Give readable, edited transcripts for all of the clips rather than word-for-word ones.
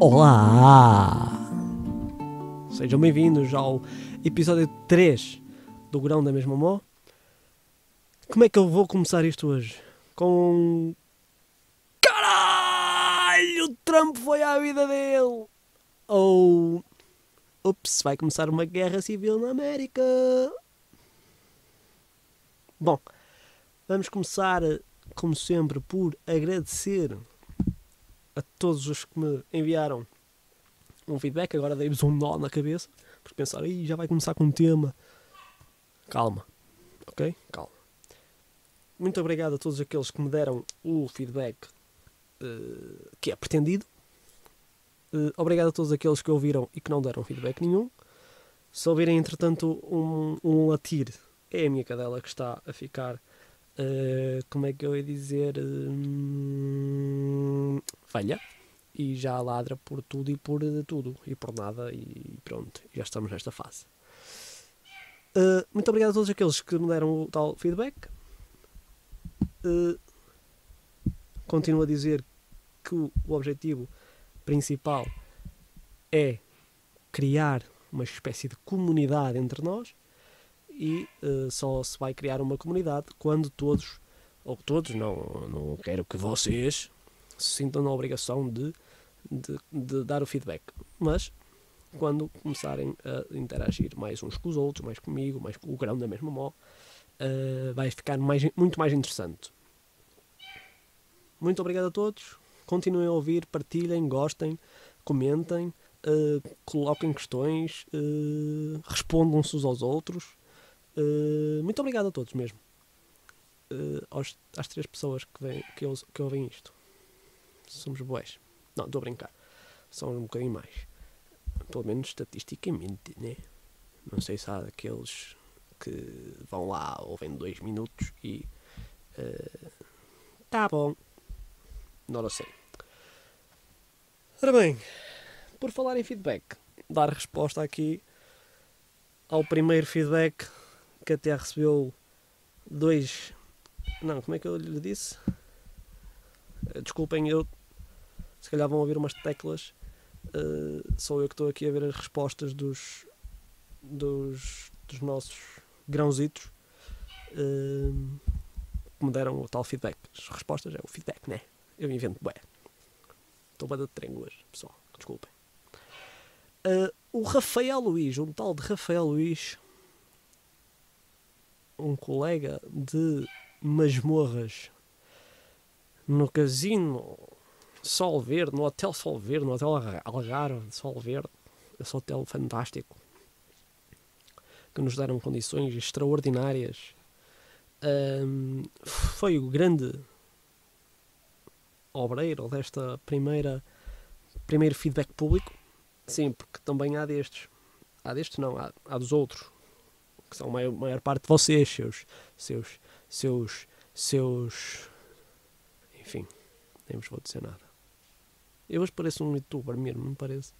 Olá! Sejam bem-vindos ao episódio 3 do Grão da Mesma Mó. Como é que eu vou começar isto hoje? Com... Caralho! O Trump foi à vida dele! Ou... Ups, vai começar uma guerra civil na América! Bom, vamos começar, como sempre, por agradecer a todos os que me enviaram um feedback. Agora dei-vos um nó na cabeça, porque pensaram, já vai começar com um tema. Calma, ok? Calma. Muito obrigado a todos aqueles que me deram o feedback que é pretendido. Obrigado a todos aqueles que ouviram e que não deram feedback nenhum. Se ouvirem, entretanto, um latir, é a minha cadela que está a ficar... como é que eu ia dizer? Velha. E já ladra por tudo e por tudo. E por nada. E pronto. Já estamos nesta fase. Muito obrigado a todos aqueles que me deram o tal feedback. Continuo a dizer que o objetivo principal é criar uma espécie de comunidade entre nós. E só se vai criar uma comunidade quando todos, ou todos, não quero que vocês se sintam na obrigação de dar o feedback, mas quando começarem a interagir mais uns com os outros, mais comigo, mais com o Grão da Mesma Mó, vai ficar muito mais interessante. Muito obrigado a todos, continuem a ouvir, partilhem, gostem, comentem, coloquem questões, respondam-se uns aos outros. Muito obrigado a todos mesmo, às 3 pessoas que ouvem isto. Somos boés. Não, estou a brincar, somos um bocadinho mais, pelo menos estatisticamente, né? Não sei se há aqueles que vão lá, ouvem 2 minutos e tá bom, não lo sei. Ora bem, por falar em feedback, dar resposta aqui ao primeiro feedback que até recebeu 2... Não, como é que eu lhe disse? Desculpem, se calhar vão ouvir umas teclas. Sou eu que estou aqui a ver as respostas dos nossos grãozitos que me deram o tal feedback. As respostas é o feedback, né? Eu invento, bué. Estou bem de trem hoje, pessoal. Desculpem. O Rafael Luís, um tal de Rafael Luís, um colega de masmorras no casino Sol Verde, no Hotel Sol Verde, no Hotel Algarve Sol Verde, esse hotel fantástico, que nos deram condições extraordinárias. Foi o grande obreiro desta primeiro feedback público. Sim, porque também há destes. Há destes não, há dos outros, que são a maior parte de vocês, seus... Enfim, nem vos vou dizer nada. Eu hoje pareço um youtuber mesmo, não parece?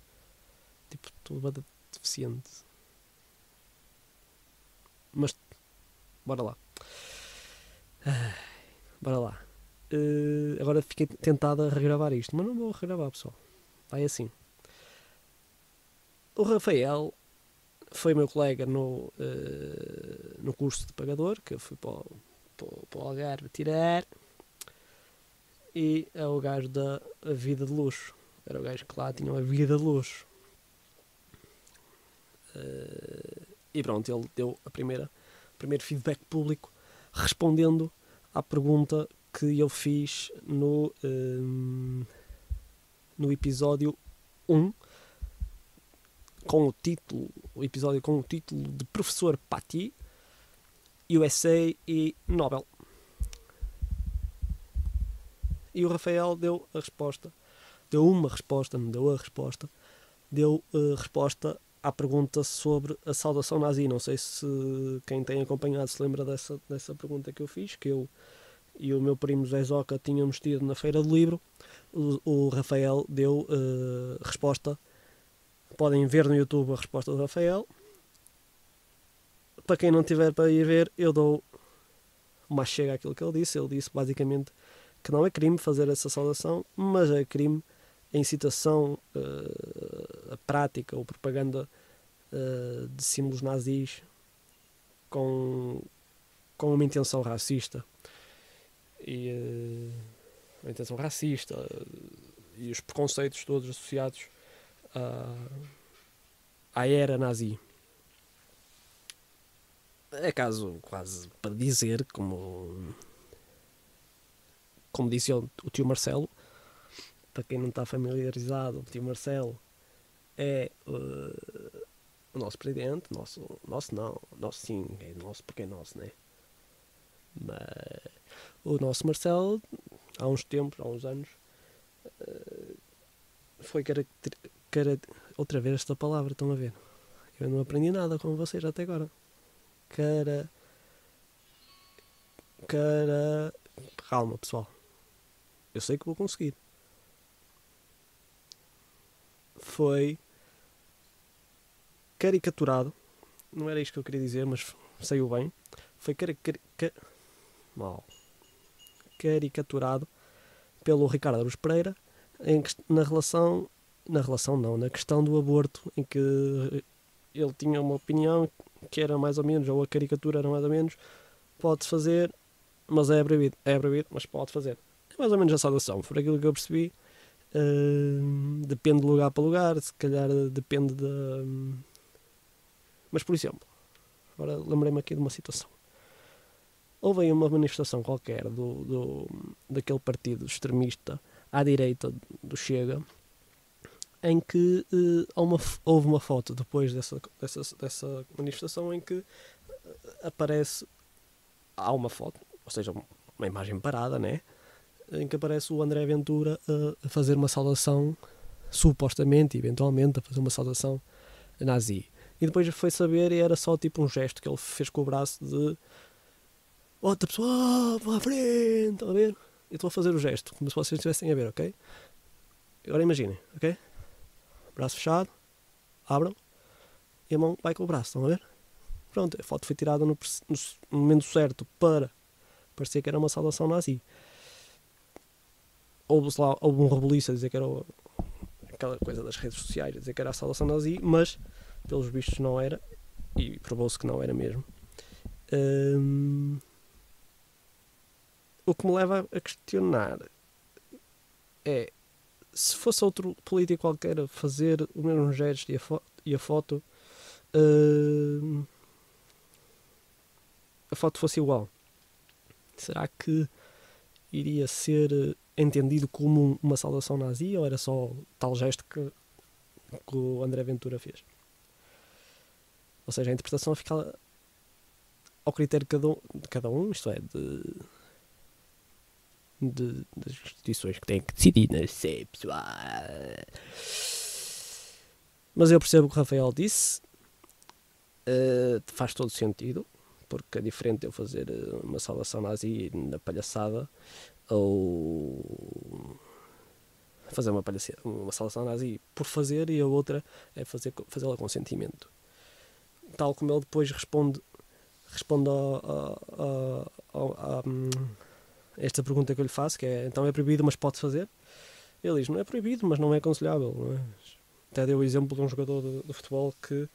Tipo, tudo deficiente. Mas, bora lá. Bora lá. Agora fiquei tentado a regravar isto, mas não vou regravar, pessoal. Vai assim. O Rafael foi meu colega no curso de pagador, que eu fui para o Algarve tirar, e é o gajo da vida de luxo. Era o gajo que lá tinha uma vida de luxo. E pronto, ele deu o primeiro feedback público respondendo à pergunta que eu fiz no episódio 1, o episódio com o título de Professor Paty, USA e Nobel. E o Rafael deu a resposta, deu resposta à pergunta sobre a saudação nazi. Não sei se quem tem acompanhado se lembra dessa pergunta que eu fiz, que eu e o meu primo Zé Zoca tínhamos tido na Feira do Livro. O Rafael deu resposta. Podem ver no YouTube a resposta do Rafael. Para quem não tiver para ir ver, eu dou mais chega àquilo que ele disse. Ele disse basicamente que não é crime fazer essa saudação, mas é crime a incitação, a prática ou propaganda de símbolos nazis com uma intenção racista e uma intenção racista e os preconceitos todos associados à era nazi. É caso quase para dizer, como disse o tio Marcelo, para quem não está familiarizado, o tio Marcelo é o nosso presidente, nosso sim, é nosso porque é nosso, né? Mas o nosso Marcelo, há uns anos, foi outra vez esta palavra, estão a ver? Eu não aprendi nada com vocês até agora. Calma, pessoal. Eu sei que vou conseguir. Foi caricaturado. Não era isto que eu queria dizer, mas saiu bem. Foi caricaturado pelo Ricardo Araújo Pereira na questão do aborto, em que ele tinha uma opinião que era mais ou menos, ou a caricatura era mais ou menos, pode fazer, mas é proibido, mas pode fazer. É mais ou menos a saudação, por aquilo que eu percebi. Depende de lugar para lugar, se calhar depende da... Mas, por exemplo, agora lembrei-me aqui de uma situação. Houve aí uma manifestação qualquer daquele partido extremista à direita do Chega, em que houve uma foto depois dessa manifestação em que há uma foto, ou seja, uma imagem parada, né? Em que aparece o André Ventura a fazer uma saudação, supostamente, eventualmente, a fazer uma saudação nazi. E depois foi saber e era só tipo um gesto que ele fez com o braço de outra pessoa, vá à frente, estão a ver? Eu estou a fazer o gesto, como se vocês estivessem a ver, ok? Agora imaginem, ok? Braço fechado, abram, e a mão vai com o braço, estão a ver? Pronto, a foto foi tirada no momento certo para parecer que era uma saudação nazi. Houve um rebuliço a dizer que era aquela coisa das redes sociais, a dizer que era a saudação nazi, mas pelos vistos não era, e provou-se que não era mesmo. O que me leva a questionar é, se fosse outro político qualquer a fazer o mesmo gesto e a foto fosse igual, será que iria ser entendido como uma saudação nazi ou era só tal gesto que o André Ventura fez? Ou seja, a interpretação fica ao critério de cada um, isto é, das instituições que têm que decidir, não sei, pessoal. Mas eu percebo o que o Rafael disse, faz todo sentido, porque é diferente eu fazer uma saudação nazi na palhaçada ou fazer uma saudação nazi por fazer, e a outra é fazê-la com sentimento. Tal como ele depois responde a esta pergunta que eu lhe faço, que é, então é proibido, mas pode fazer? Ele diz, não é proibido, mas não é aconselhável. Não é? Até deu o exemplo de um jogador de futebol que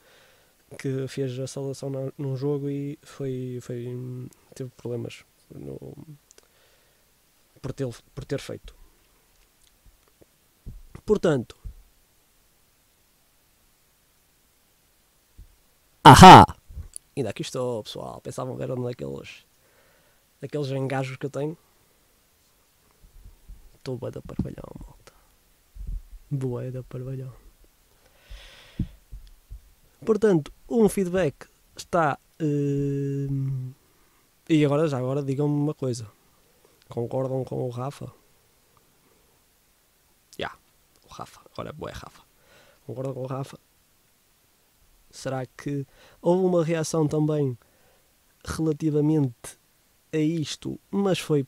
fez a saudação num jogo e teve problemas por ter feito. Portanto, ainda aqui estou, pessoal. Pensavam ver um daqueles engajos que eu tenho. Estou bué da parvalhão, malta. Bué da parvalhão. Portanto, um feedback está... E agora digam-me uma coisa. Concordam com o Rafa? O Rafa. Agora é bué Rafa. Concordam com o Rafa? Será que houve uma reação também relativamente a isto, mas foi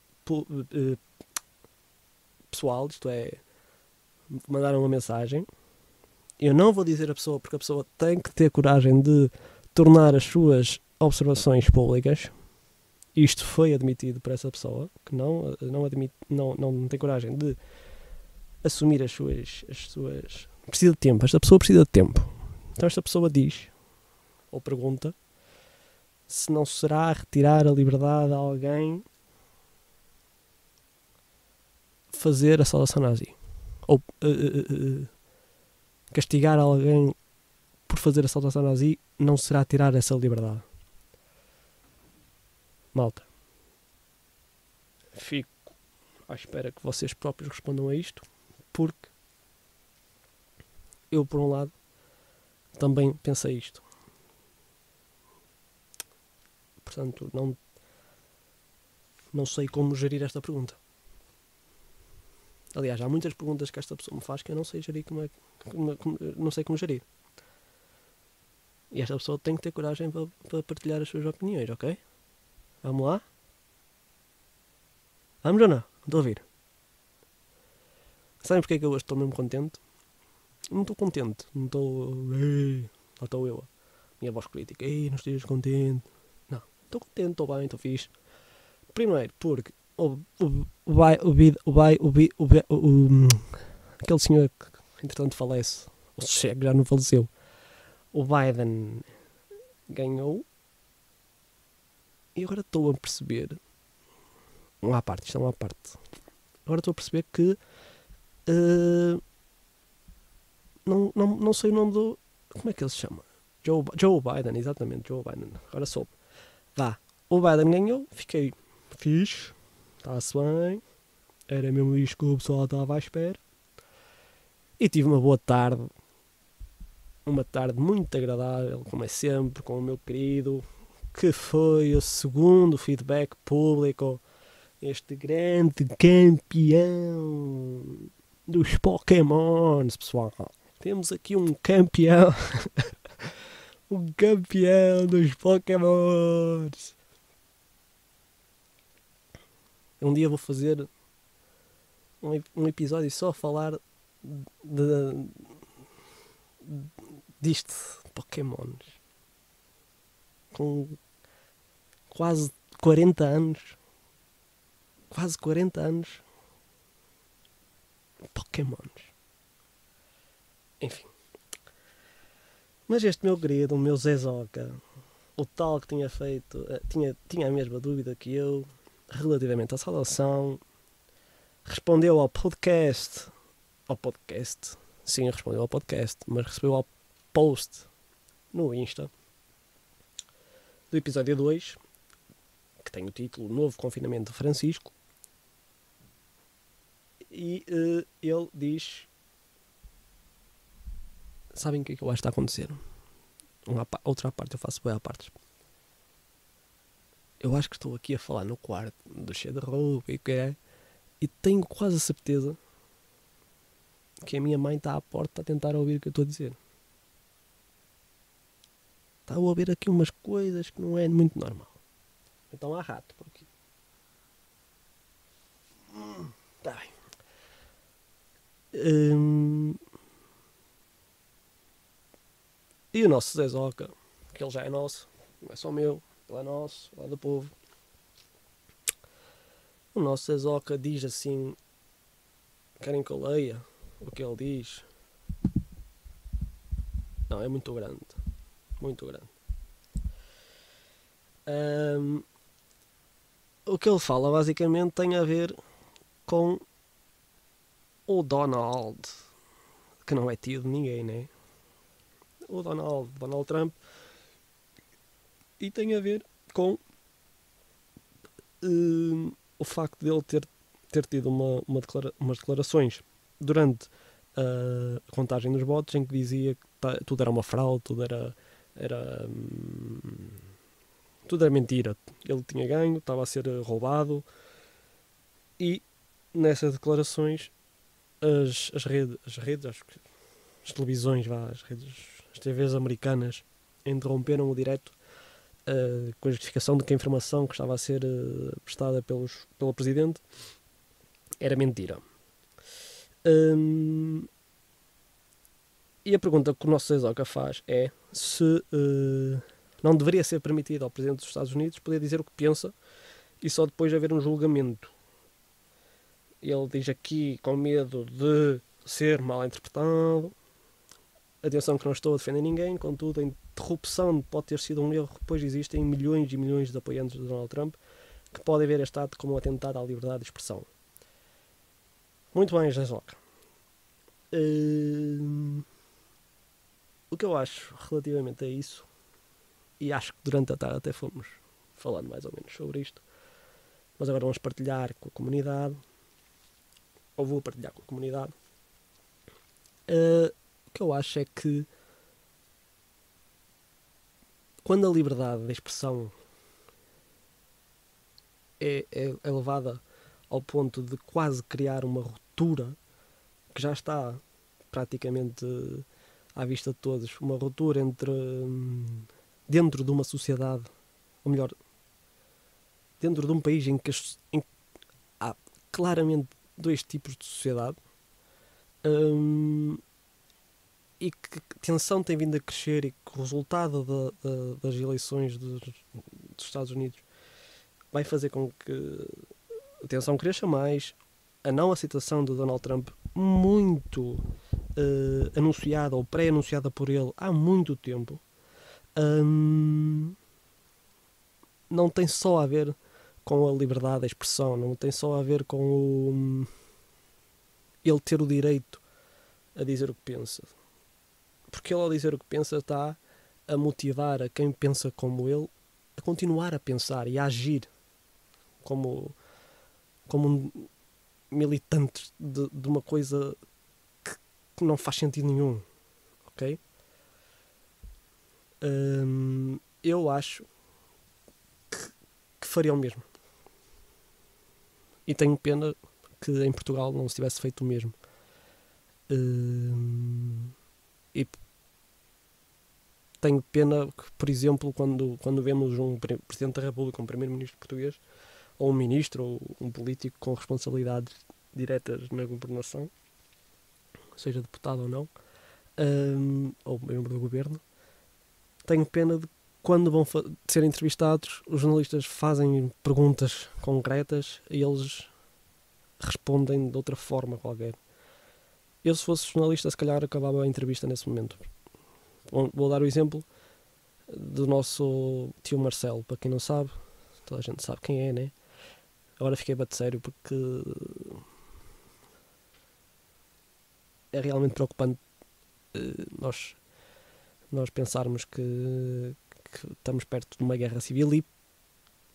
pessoal, isto é, mandaram uma mensagem. Eu não vou dizer a pessoa, porque a pessoa tem que ter coragem de tornar as suas observações públicas. Isto foi admitido por essa pessoa, que não tem coragem de assumir as suas... Precisa de tempo. Esta pessoa precisa de tempo. Então esta pessoa diz, ou pergunta, se não será retirar a liberdade a alguém fazer a saudação nazi. Ou castigar alguém por fazer a saudação nazi não será tirar essa liberdade. Malta, fico à espera que vocês próprios respondam a isto, porque eu, por um lado, também pensei isto. Portanto, não sei como gerir esta pergunta. Aliás, há muitas perguntas que esta pessoa me faz que eu não sei gerir não sei como gerir. E esta pessoa tem que ter coragem para partilhar as suas opiniões, ok? Vamos lá? Vamos ou não? Não estou a ouvir. Sabem porque é que eu hoje estou mesmo contente? Não estou contente. Não estou... Lá estou eu. Minha voz crítica. Ei, não estejas contente. Não. Estou contente, estou bem, estou fixe. Primeiro, porque aquele senhor que entretanto falece, ou chega, já não faleceu, o Biden ganhou, e agora estou a perceber, uma parte, isto é uma parte, agora estou a perceber que não sei o nome do, como é que ele se chama? Joe Biden, exatamente, Joe Biden, agora soube. O Biden ganhou, fiquei fixe, está-se bem, era mesmo isto que o pessoal estava à espera, e tive uma boa tarde, muito agradável, como é sempre, com o meu querido, que foi o segundo feedback público, este grande campeão dos Pokémons, pessoal. Temos aqui um campeão, um campeão dos Pokémons. Um dia vou fazer um episódio só a falar disto, Pokémons. Com quase 40 anos. Pokémons. Enfim. Mas este meu querido, o meu Zezoca, o tal que tinha feito, tinha a mesma dúvida que eu, relativamente à saudação, respondeu ao podcast. Sim, respondeu ao podcast, mas recebeu ao post no Insta do episódio 2, que tem o título Novo Confinamento de Francisco, e ele diz, sabem o que é que eu acho que está a acontecer? Outra parte, eu faço bem à parte. Eu acho que estou aqui a falar no quarto do cheio de roupa e o que é, e tenho quase a certeza que a minha mãe está à porta a tentar ouvir o que eu estou a dizer. Está a ouvir aqui umas coisas que não é muito normal. Então há rato por aqui. Está bem. E o nosso Zezoca, que ele já é nosso, não é só meu, ele é nosso, ele é do povo. O nosso Zezoca diz assim, querem que eu leia o que ele diz? Não, é muito grande. Muito grande. O que ele fala basicamente tem a ver com o Donald, que não é tio de ninguém, né? O Donald Trump, e tem a ver com o facto de ele ter tido umas declarações durante a contagem dos votos em que dizia que tudo era uma fraude, tudo era mentira. Ele tinha ganho, estava a ser roubado, e nessas declarações as redes, acho que as televisões, as TVs americanas interromperam o direto com a justificação de que a informação que estava a ser prestada pelo Presidente era mentira. E a pergunta que o nosso Zezoca faz é se não deveria ser permitido ao Presidente dos Estados Unidos poder dizer o que pensa e só depois de haver um julgamento. Ele diz aqui com medo de ser mal interpretado. Atenção que não estou a defender ninguém, contudo a interrupção pode ter sido um erro, pois existem milhões e milhões de apoiantes de Donald Trump que podem ver este ato como um atentado à liberdade de expressão. Muito bem, José Loca. O que eu acho relativamente a isso, e acho que durante a tarde até fomos falando mais ou menos sobre isto, mas agora vamos partilhar com a comunidade, ou vou partilhar com a comunidade, o que eu acho é que quando a liberdade de expressão é levada ao ponto de quase criar uma ruptura, que já está praticamente à vista de todos, uma ruptura entre dentro de uma sociedade, ou melhor, dentro de um país em que há claramente dois tipos de sociedade, e que a tensão tem vindo a crescer e que o resultado das eleições dos Estados Unidos vai fazer com que a tensão cresça mais, a não aceitação de Donald Trump muito anunciada ou pré-anunciada por ele há muito tempo, não tem só a ver com a liberdade de expressão, não tem só a ver com ele ter o direito a dizer o que pensa, porque ele ao dizer o que pensa está a motivar a quem pensa como ele a continuar a pensar e a agir como militantes de uma coisa que não faz sentido nenhum, ok? Eu acho que faria o mesmo. E tenho pena que em Portugal não se tivesse feito o mesmo. E tenho pena que, por exemplo, quando vemos um Presidente da República, um Primeiro-Ministro português, ou um Ministro, ou um político com responsabilidades diretas na governação, seja deputado ou não, ou membro do governo, tenho pena de quando vão ser entrevistados, os jornalistas fazem perguntas concretas e eles respondem de outra forma qualquer. Eu, se fosse jornalista, se calhar acabava a entrevista nesse momento. Vou dar o exemplo do nosso tio Marcelo. Para quem não sabe, toda a gente sabe quem é, né? Agora fiquei bate sério porque é realmente preocupante nós pensarmos que estamos perto de uma guerra civil, e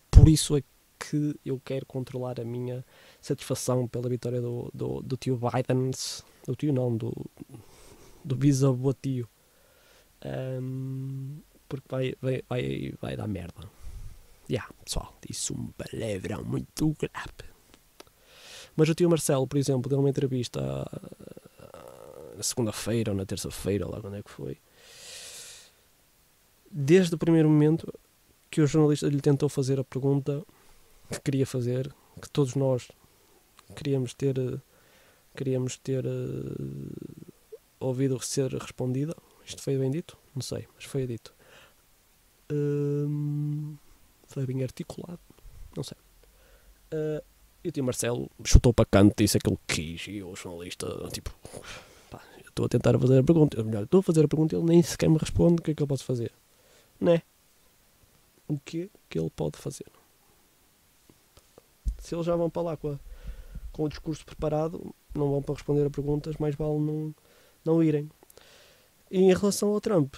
por isso é que eu quero controlar a minha satisfação pela vitória do tio Biden, do tio não, do bisavô tio, porque vai dar merda. Pessoal, disse um palavrão muito grave. Mas o tio Marcelo, por exemplo, deu uma entrevista na segunda-feira ou na terça-feira, lá quando é que foi. Desde o primeiro momento que o jornalista lhe tentou fazer a pergunta que queria fazer, que todos nós queríamos ter ouvido ser respondida. Isto foi bem dito? Não sei, mas foi dito. Foi bem articulado, não sei. E o tio Marcelo chutou para canto, disse aquilo que quis, e o jornalista, tipo, estou a tentar fazer a pergunta, ou melhor, estou a fazer a pergunta e ele nem sequer me responde. O que é que eu posso fazer? Né? O que ele pode fazer? Se eles já vão para lá com o discurso preparado, não vão para responder a perguntas, mais vale não irem. E em relação ao Trump,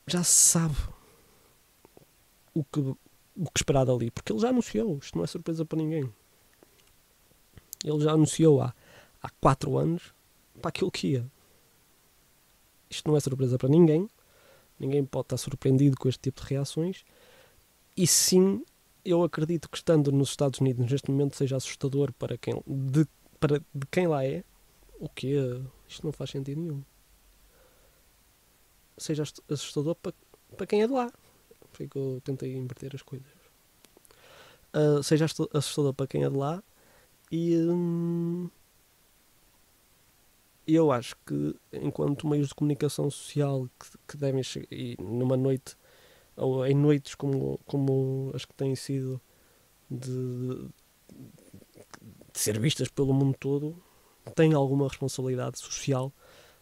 já se sabe o que esperar dali, porque ele já anunciou, isto não é surpresa para ninguém. Ele já anunciou há 4 anos para aquilo que ia. Isto não é surpresa para ninguém. Ninguém pode estar surpreendido com este tipo de reações. E sim, eu acredito que estando nos Estados Unidos neste momento seja assustador para de quem lá é. O quê? Isto não faz sentido nenhum. Seja assustador para quem é de lá. Foi que eu tentei inverter as coisas. Seja assustador para quem é de lá. E eu acho que enquanto meios de comunicação social que devem chegar, e numa noite ou em noites como as que têm sido de ser vistas pelo mundo todo, têm alguma responsabilidade social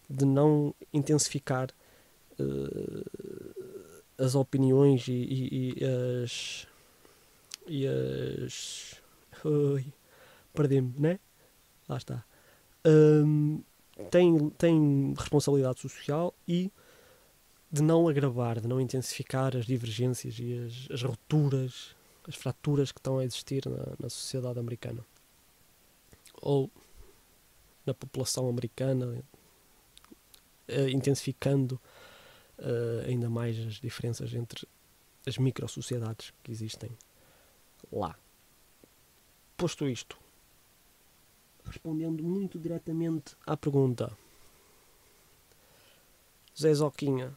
de não intensificar as opiniões Ui, perdi-me, né? Lá está. Tem responsabilidade social e de não agravar, de não intensificar as divergências e as rupturas, as fraturas que estão a existir na sociedade americana ou na população americana, intensificando ainda mais as diferenças entre as micro-sociedades que existem lá. Posto isto, respondendo muito diretamente à pergunta, Zé Zoquinha,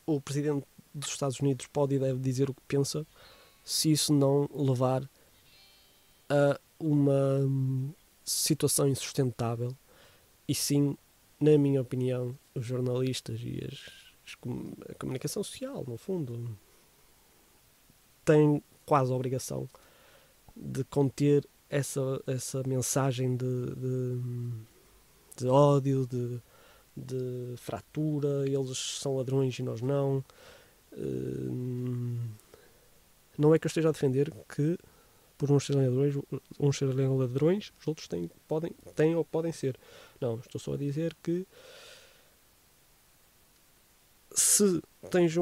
o presidente dos Estados Unidos pode e deve dizer o que pensa, se isso não levar a uma situação insustentável, e sim, na minha opinião, os jornalistas e a comunicação social, no fundo, têm quase a obrigação de conter essa mensagem de ódio, de fratura, eles são ladrões e nós não. Não é que eu esteja a defender que por uns serem ladrões, os outros têm ou podem ser. Não, estou só a dizer que se tens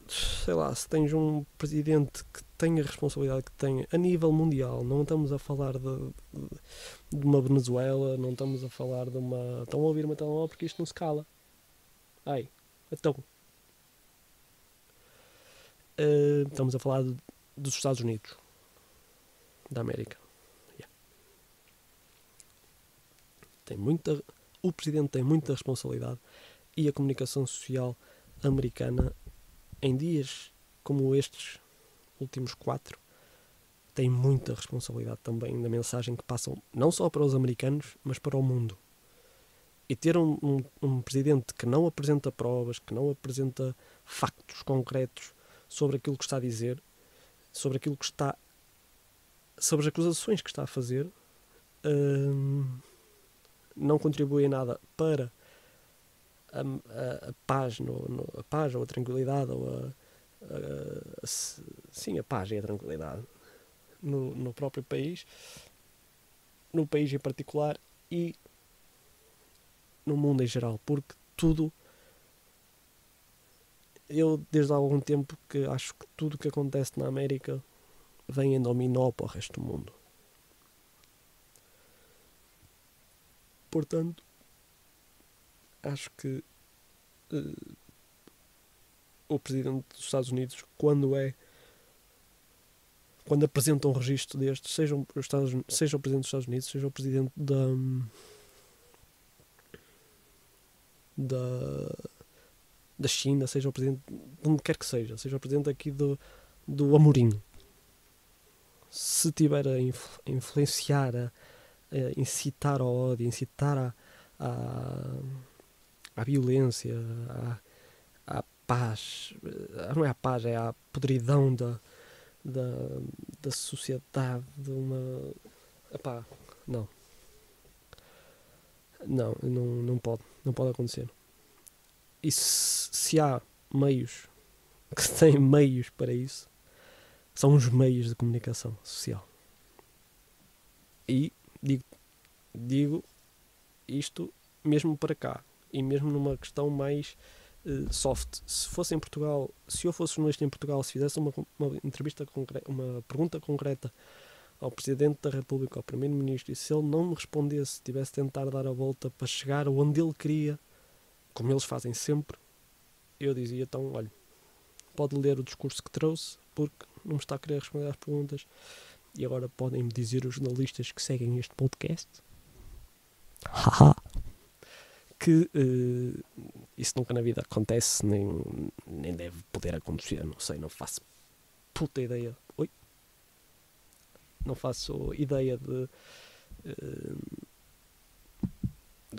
se tens um presidente que tenha a responsabilidade que tenha a nível mundial, não estamos a falar de uma Venezuela, não estamos a falar de uma... Estão a ouvir uma telemóvel porque isto não se cala. Ai, então... estamos a falar dos Estados Unidos da América. O presidente tem muita responsabilidade e a comunicação social americana, em dias como estes últimos 4, tem muita responsabilidade também da mensagem que passam não só para os americanos, mas para o mundo. E ter um presidente que não apresenta provas, que não apresenta factos concretos sobre aquilo que está a dizer, sobre as acusações que está a fazer, não contribui em nada para a paz, a paz ou a tranquilidade, ou sim, a paz e a tranquilidade no próprio país, no país em particular e no mundo em geral, porque eu desde há algum tempo que acho que tudo que acontece na América vem em dominó para o resto do mundo. Portanto, acho que o presidente dos Estados Unidos, quando apresenta um registro destes, seja o presidente dos Estados Unidos, seja o presidente da China, seja o presidente de onde quer que seja o presidente aqui do Amorim, se tiver a influenciar, a incitar ao ódio, incitar à violência, à paz, não é à paz, é à podridão da sociedade, de uma... Epá, não pode acontecer. E se há meios que têm meios para isso, são os meios de comunicação social. E digo isto mesmo para cá, e mesmo numa questão mais soft. Se fosse em Portugal, se eu fosse jornalista em Portugal, se fizesse uma entrevista concreta, uma pergunta concreta ao Presidente da República, ao Primeiro-Ministro, e se ele não me respondesse, tivesse de tentar dar a volta para chegar onde ele queria, como eles fazem sempre, eu dizia, então, olha, pode ler o discurso que trouxe, porque não me está a querer responder às perguntas, e agora podem-me dizer os jornalistas que seguem este podcast que isso nunca na vida acontece, nem deve poder acontecer, não sei, não faço puta ideia. Não faço ideia de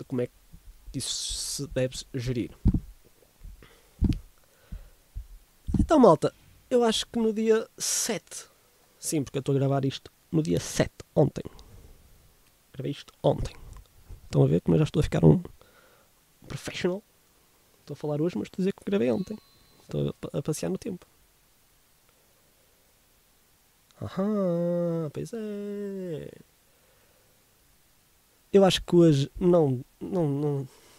como é que isso se deve gerir. Então, malta, Eu acho que no dia 7. Sim, porque eu estou a gravar isto no dia 7, ontem. Gravei isto ontem. Estão a ver como eu já estou a ficar um professional? Estou a falar hoje, mas estou a dizer que gravei ontem. Estou a passear no tempo. Aham, pois é. Eu acho que hoje não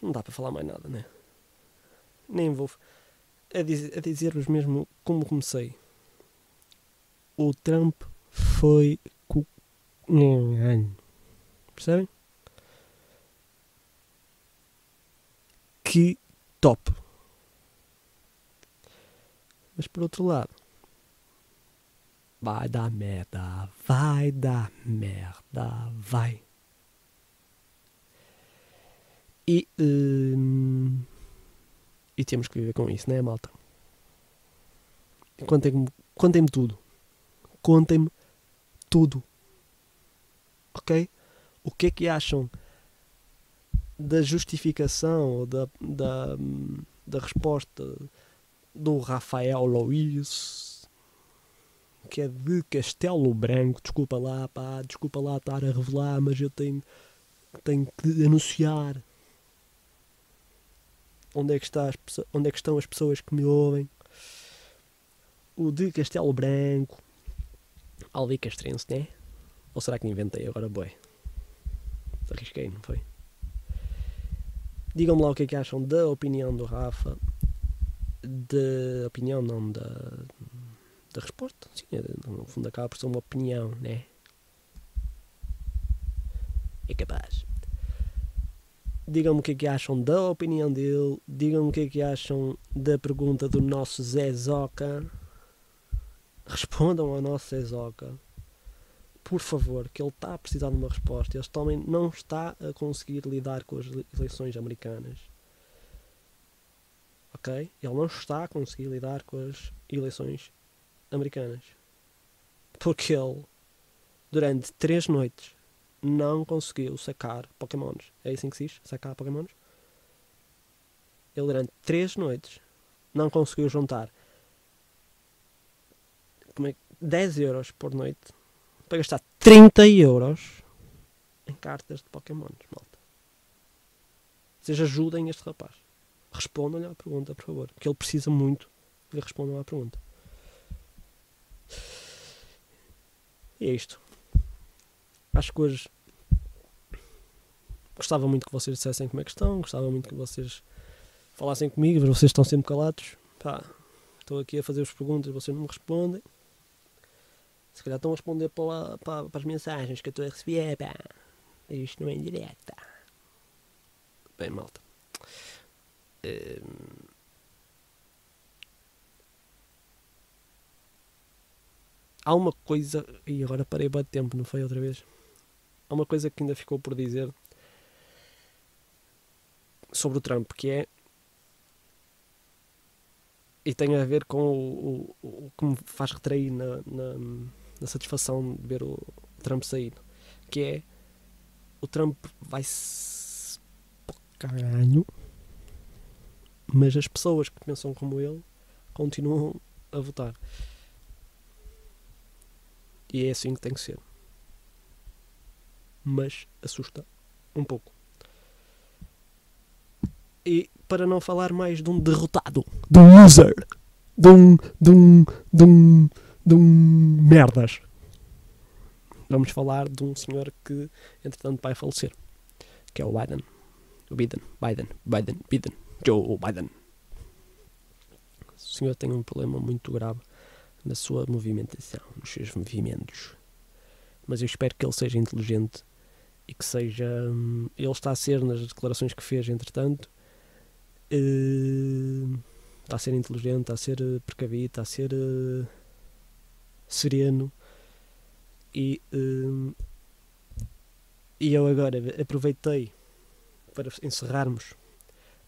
dá para falar mais nada, né? Nem vou a dizer-vos mesmo como comecei. O Trump foi percebem? Que top. Mas por outro lado, vai dar merda, vai dar merda, vai. E temos que viver com isso, não é, malta? Contem-me tudo. Contem-me tudo. Ok? O que é que acham da justificação ou da resposta do Rafael Luiz, que é de Castelo Branco? Desculpa lá, pá, desculpa lá estar a revelar, mas eu tenho que anunciar onde é que estão as pessoas que me ouvem. O de Castelo Branco, Alvi Castrense, né? Ou será que inventei agora, boi? Arrisquei, não foi? Digam-me lá o que é que acham da opinião do Rafa, da opinião não, da resposta. Sim, no fundo acaba por ser uma opinião, né? É capaz. Digam-me o que é que acham da opinião dele. Digam-me o que é que acham da pergunta do nosso Zé Zoca. Respondam ao nosso Zé Zoca, por favor, que ele está a precisar de uma resposta. Ele também não está a conseguir lidar com as eleições americanas. Ok? Ele não está a conseguir lidar com as eleições americanas. Porque ele, durante 3 noites, não conseguiu sacar Pokémons. É assim que se diz? Sacar Pokémons? Ele, durante 3 noites, não conseguiu juntar 10 euros por noite para gastar 30 euros em cartas de Pokémons, malta. Vocês ajudem este rapaz. Respondam-lhe à pergunta, por favor. Porque ele precisa muito que lhe respondam à pergunta. E é isto. Acho que hoje gostava muito que vocês dissessem como é que estão. Gostava muito que vocês falassem comigo. Mas vocês estão sempre calados. Pá, estou aqui a fazer-vos perguntas, vocês não me respondem. Se calhar estão a responder para as mensagens que eu estou a receber. Pá. Isto não é indireta. Bem, malta. Há uma coisa. E agora parei bem de tempo, não foi outra vez? Há uma coisa que ainda ficou por dizer sobre o Trump, que é. E tem a ver com o que me faz retrair na satisfação de ver o Trump sair. Que é. O Trump vai-se caralho, mas as pessoas que pensam como ele continuam a votar. E é assim que tem que ser. Mas assusta um pouco. E para não falar mais de um derrotado, de um loser, de um merdas, vamos falar de um senhor que entretanto vai falecer, que é o Biden. Joe Biden. O senhor tem um problema muito grave na sua movimentação, nos seus movimentos. Mas eu espero que ele seja inteligente e que seja. Ele está a ser, nas declarações que fez, entretanto, está a ser inteligente, está a ser precavido, está a ser sereno. E eu agora aproveitei, para encerrarmos,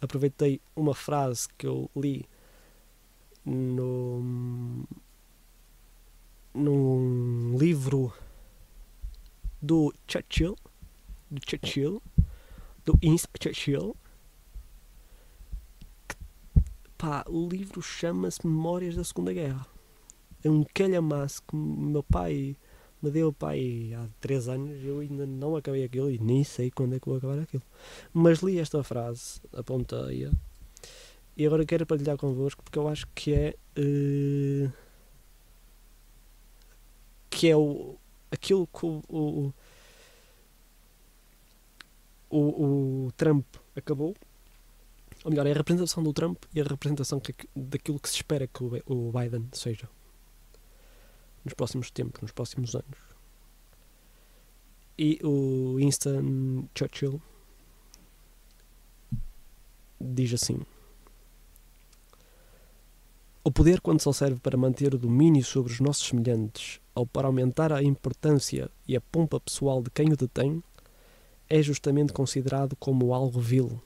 aproveitei uma frase que eu li num livro do Churchill, do Winston Churchill. Pá, o livro chama-se Memórias da Segunda Guerra. É um calhamaço que meu pai me deu, pai, há 3 anos. Eu ainda não acabei aquilo e nem sei quando é que vou acabar aquilo. Mas li esta frase, apontei-a, e agora quero partilhar convosco porque eu acho que é aquilo que o Trump acabou, ou melhor, é a representação do Trump e a representação daquilo que se espera que o Biden seja nos próximos tempos, nos próximos anos. E o Winston Churchill diz assim: o poder, quando só serve para manter o domínio sobre os nossos semelhantes ou para aumentar a importância e a pompa pessoal de quem o detém, é justamente considerado como algo vil.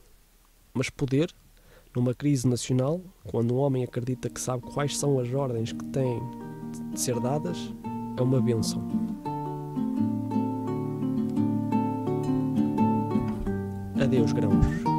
Mas poder, numa crise nacional, quando um homem acredita que sabe quais são as ordens que têm de ser dadas, é uma bênção. Adeus, grãos.